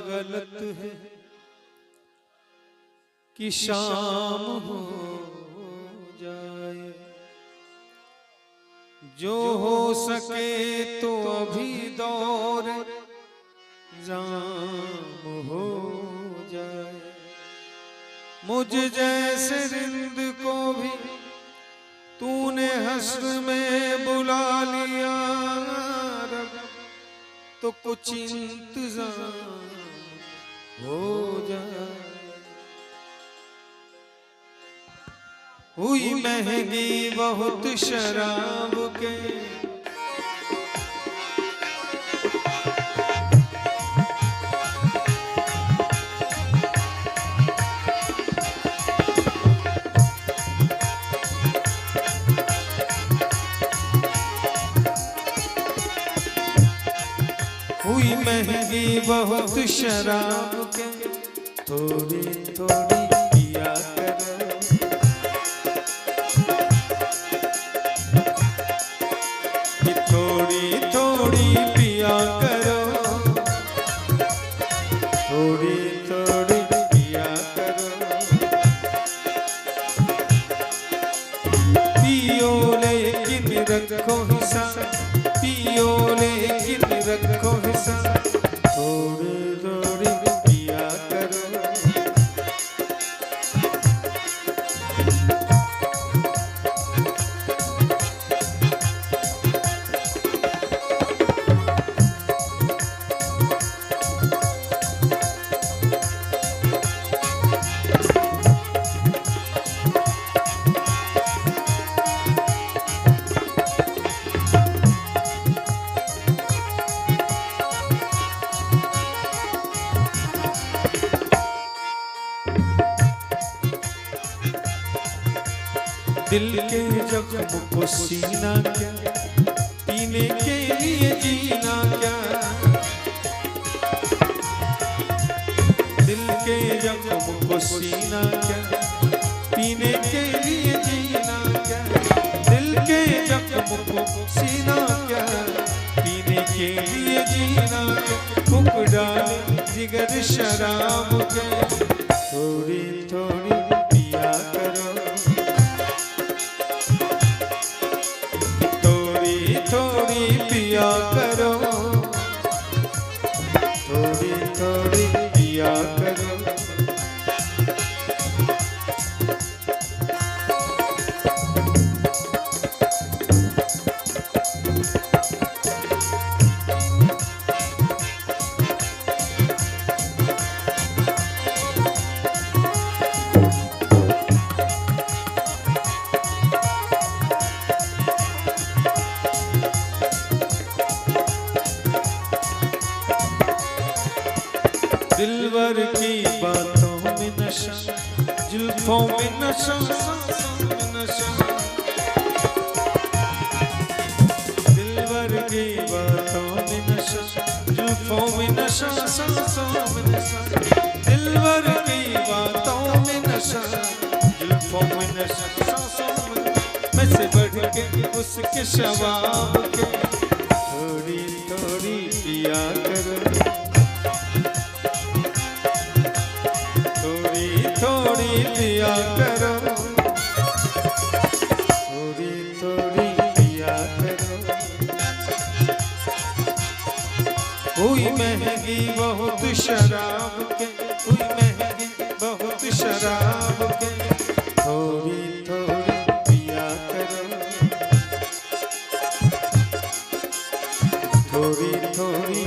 गलत है कि शाम हो जाए, जो हो सके तो अभी दौर जाम हो जाए। मुझ जैसे रिंद को भी तूने हश्र में बुला लिया रब, तो कुछ इंतजाम हो जाए। हुई महंगी बहुत शराब के हुई महंगी बहुत शराब के, थोड़ी थोड़ी पिया कर, कि थोड़ी थोड़ी पिया करो, थोड़ी थोड़ी पिया करो। पियो लेकिन रखो हिसाब, पियो लेकिन रखो हिसाब, थोड़ी थोड़ी पिया करो। दिल के जख्म को सीना क्या, पीने के लिए जीना क्या। दिल के जख्म को सीना क्या, पीने के लिए जीना क्या। दिल के जख्म को सीना क्या, पीने के लिए जीना क्या। फूंक डाले जिगर शराब के, थोड़ी थोड़ी पिया करो, थोड़ी पिया करो, थोड़ी थोड़ी पिया करो। दिलवर की बातों में नशा, जुल्फों में नशा, सांसों में नशा। दिलवर की बातों में नशा, जुल्फों में नशा, सांसों में नशा। दिलवर की बातों में नशा, जुल्फों में नशा, सांसों में नशा। मैं से बढ़ के उसके शबाब के, थोड़ी थोड़ी पिया करो, थोड़ी पिया करो, थोड़ी थोड़ी पिया करो। हुई महंगी बहुत शराब के, हुई महंगी बहुत शराब के, थोड़ी थोड़ी पिया करो, थोड़ी थोड़ी